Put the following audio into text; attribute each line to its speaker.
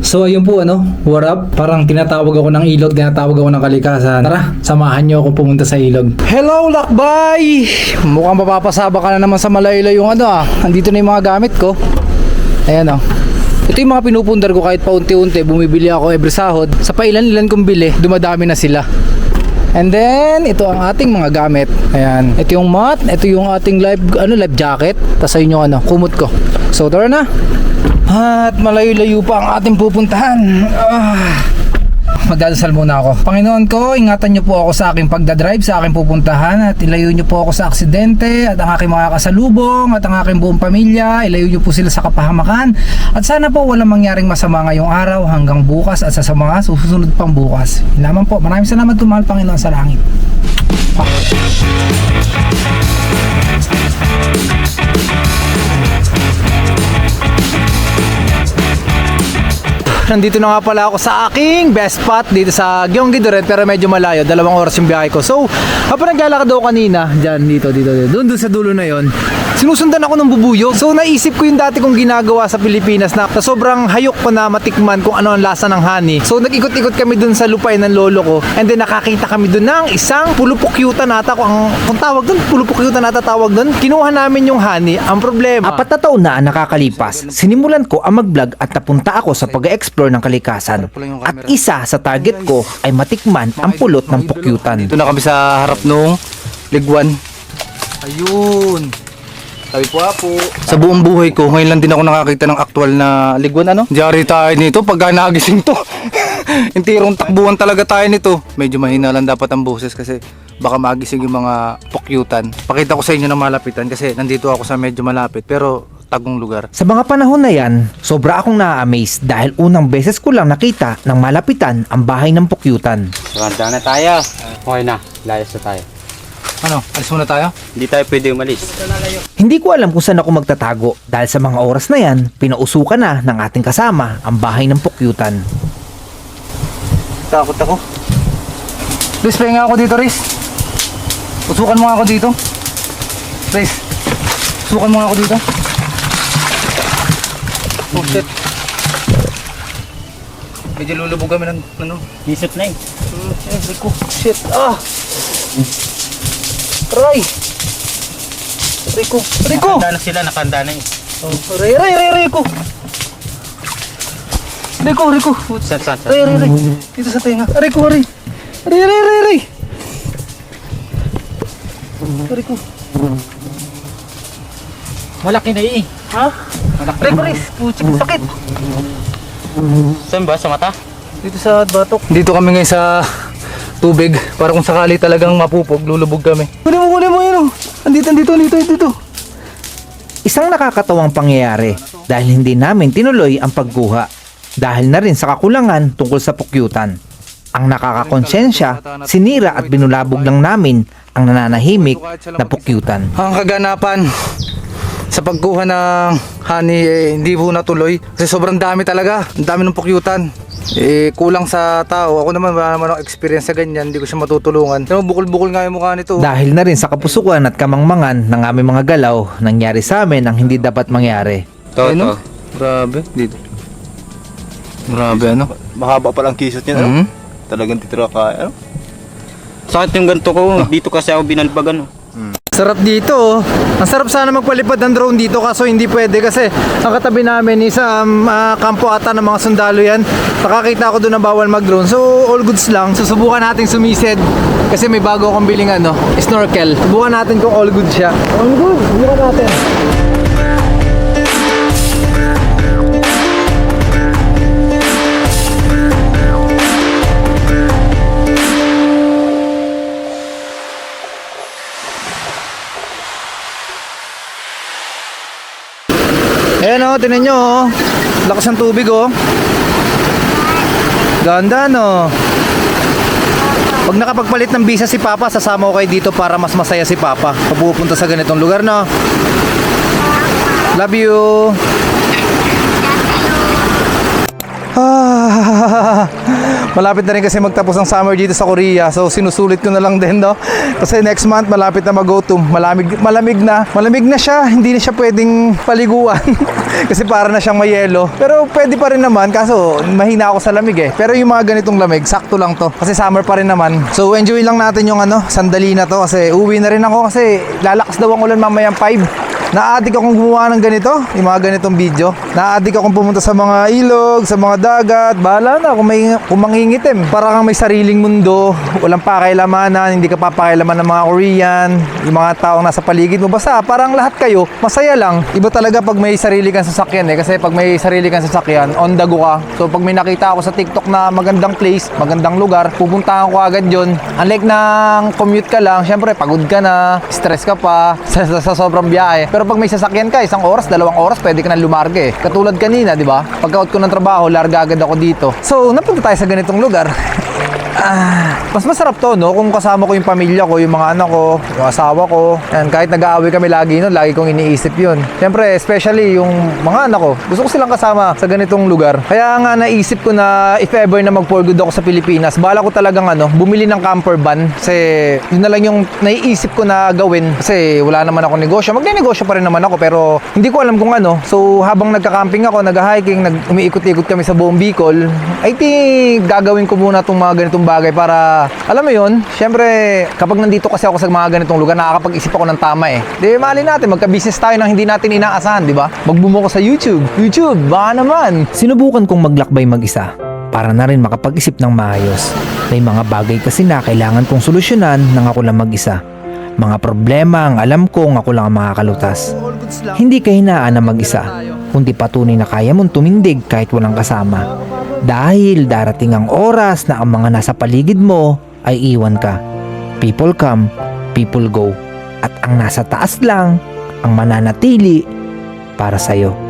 Speaker 1: So ayun po what up? Parang tinatawag ako ng ilog, tinatawag ako ng kalikasan. Tara, samahan nyo ako pumunta sa ilog. Hello lakbay! Mukhang mapapasaba ka na naman sa Malaylo yung andito na yung mga gamit ko. Ayan Ito yung mga pinupundar ko kahit paunti-unti. Bumibili ako every sahod. Sa pailan-ilan kong bili, dumadami na sila. And then, ito ang ating mga gamit. Ayan. Ito yung mat, ito yung ating life jacket. Tapos ayun yung kumot ko. So, tara na. At malayo-layo pa ang ating pupuntahan. Magdadasal muna ako. Panginoon ko, ingatan niyo po ako sa aking pagdadrive, sa aking pupuntahan, at ilayo niyo po ako sa aksidente, at ang aking mga kasalubong, at ang aking buong pamilya, ilayo niyo po sila sa kapahamakan, at sana po walang mangyaring masama ngayong araw hanggang bukas at sa mga susunod pang bukas. Lamang po, maraming salamat mahal Panginoon sa langit. Nandito na nga pala ako sa aking best spot dito sa Gyeonggi rin, pero medyo malayo, 2 oras yung biyahe ko. So, habang naglalakad ako kanina, dito, doon sa dulo na yon, sinusundan ako ng bubuyo. So, naisip ko yung dati kong ginagawa sa Pilipinas na sobrang hayok ko na matikman kung ano ang lasa ng honey. So, nag-ikot-ikot kami doon sa lupay ng lolo ko, and then nakakita kami doon ng isang pulupukyutan ata, kung tawag doon, pulupukyutan ata tawag doon. Kinuha namin yung honey. Ang problema,
Speaker 2: 4 na taon na ang nakakalipas, sinimulan ko ang mag-vlog at napunta ako sa pag-explore ng kalikasan. At isa sa target ko ay matikman ang pulot ng pukyutan.
Speaker 1: dito na kami sa harap nung liguan. Ayun. Sabi po sa buong buhay ko, ngayon lang din ako nakakita ng aktual na liguan Diyan tayo nito pagka nagising to. Intirong takbuhan talaga tayo nito. Medyo mahina lang dapat ang boses kasi baka magising yung mga pukyutan. Pakita ko sa inyo na malapitan kasi nandito ako sa medyo malapit pero tagong lugar.
Speaker 2: Sa mga panahon na yan, sobra akong na-amaze dahil unang beses ko lang nakita ng malapitan ang bahay ng pukyutan.
Speaker 3: Handa na tayo. Okay na, layas na tayo.
Speaker 1: Alis muna tayo?
Speaker 3: Hindi tayo pwede umalis.
Speaker 2: Hindi ko alam kung saan ako magtatago dahil sa mga oras na yan, pinausukan na ng ating kasama ang bahay ng pukyutan.
Speaker 1: Takot ako. Riz, pahinga ako dito, Riz. Usukan mo nga ako dito. Riz, usukan mo nga ako dito. Oh shit. Medyo lulubog kami ng
Speaker 3: Isip na eh.
Speaker 1: Rico. Shit. Aray. Rico.
Speaker 3: Nakahanda na sila, nakahanda na eh.
Speaker 1: Ray. Rico. Rico.
Speaker 3: Saan?
Speaker 1: Ray. Dito sa tenga. Rico. Ray. Rico.
Speaker 3: Malaki na eh.
Speaker 1: Ha? Rico, Riz. Puchik, sakit.
Speaker 3: Saan ba? Sa mata?
Speaker 1: Dito sa batok. Dito kami ngayon sa tubig. Para kung sakali talagang mapupog, lulubog kami. Huli mo yun. Andito.
Speaker 2: Isang nakakatawang pangyayari dahil hindi namin tinuloy ang pagguha dahil na rin sa kakulangan tungkol sa pukyutan. Ang nakakakonsensya, sinira at binulabog lang namin ang nananahimik na pukyutan.
Speaker 1: Ang kaganapan sa pagkuha ng honey hindi po natuloy kasi sobrang dami talaga. Ang dami ng pukyutan. Kulang sa tao. Ako naman wala naman akong experience sa ganyan. Hindi ko siya matutulungan. Pero bukol-bukol nga yung mukha nito.
Speaker 2: Dahil na rin sa kapusukan at kamangmangan ng aming mga galaw, nangyari sa amin ang hindi dapat mangyari.
Speaker 3: To.
Speaker 1: Grabe. Dito. Grabe
Speaker 3: Mahaba palang kisot niya. Talagang titira ka. Sakit yung ganito ko. Dito kasi ako binalbagan.
Speaker 1: Sarap dito. Ang sarap sana magpalipad ng drone dito kaso hindi pwede kasi ang katabi namin is kampo ata ng mga sundalo yan. Nakakita ako doon na bawal mag-drone. So all goods lang. Susubukan natin sumisid kasi may bago akong biling snorkel. Subukan natin kung all good siya. All good. Subukan natin. Ayan tinan nyo lakas ng tubig ganda pag nakapagpalit ng visa si Papa, sasama ko kayo dito para mas masaya si Papa pag pupunta sa ganitong lugar love you. Malapit na rin kasi magtapos ang summer dito sa Korea. So sinusulit ko na lang din, no? Kasi next month malapit na mag-autumn. Malamig na siya. Hindi na siya pwedeng paliguan. Kasi para na siyang mayelo. Pero pwede pa rin naman, kaso mahina ako sa lamig eh. Pero yung mga ganitong lamig, sakto lang to. Kasi summer pa rin naman. So enjoy lang natin yung sandali na to. Kasi uwi na rin ako kasi lalakas daw ang ulan mamayang 5. Na-addict akong gumawa ng ganito, yung mga ganitong video. Na-addict akong pumunta sa mga ilog, sa mga dagat. Bahala na kung mangingitim. Para kang may sariling mundo, walang pakialamanan, hindi ka papakailaman ng mga Korean, yung mga taong nasa paligid mo. Basta parang lahat kayo, masaya lang. Iba talaga pag may sarili kang sasakyan eh. Kasi pag may sarili kang sasakyan, on the go ka. So pag may nakita ako sa TikTok na magandang place, magandang lugar, pupuntahan ko agad yun. Unlike ng commute ka lang, syempre pagod ka na, stress ka pa sa sobrang biyahe. Pero pag may sasakyan ka, 1 oras, 2 oras, pwede ka na lumarga eh. Katulad kanina, di ba? Pagka-out ko ng trabaho, larga agad ako dito. So, napunta tayo sa ganitong lugar. Mas masarap to, no? Kung kasama ko yung pamilya ko, yung mga anak ko, yung asawa ko. Yan, kahit nag-aaway kami lagi nun, lagi kong iniisip yun. Siyempre, especially yung mga anak ko. Gusto ko silang kasama sa ganitong lugar. Kaya nga naisip ko na if ever na mag-for good ako sa Pilipinas, bala ko talagang bumili ng camper van. Kasi yun na lang yung naiisip ko na gawin. Kasi wala naman ako negosyo. Magne-negosyo pa rin naman ako, pero hindi ko alam kung ano. So, habang nagka-camping ako, nag-hiking, umiikot-ikot kami sa buong Bicol, I think gagawin ko muna itong mga ganitong bagay para, alam mo yun, syempre kapag nandito kasi ako sa mga ganitong lugar, nakakapag-isip ako ng tama eh. Di mali natin, magka-business tayo nang hindi natin inaasahan, di ba? Magbumo ko sa YouTube, baka naman.
Speaker 2: Sinubukan kong maglakbay mag-isa para na rin makapag-isip ng maayos. May mga bagay kasi na kailangan kong solusyonan nang ako lang mag-isa. Mga problema ang alam kong ako lang ang makakalutas. Hindi kahinaan na mag-isa, kundi patunay na kaya mong tumindig kahit walang kasama. Dahil darating ang oras na ang mga nasa paligid mo ay iwan ka. People come, people go. At ang nasa taas lang ang mananatili para sa'yo.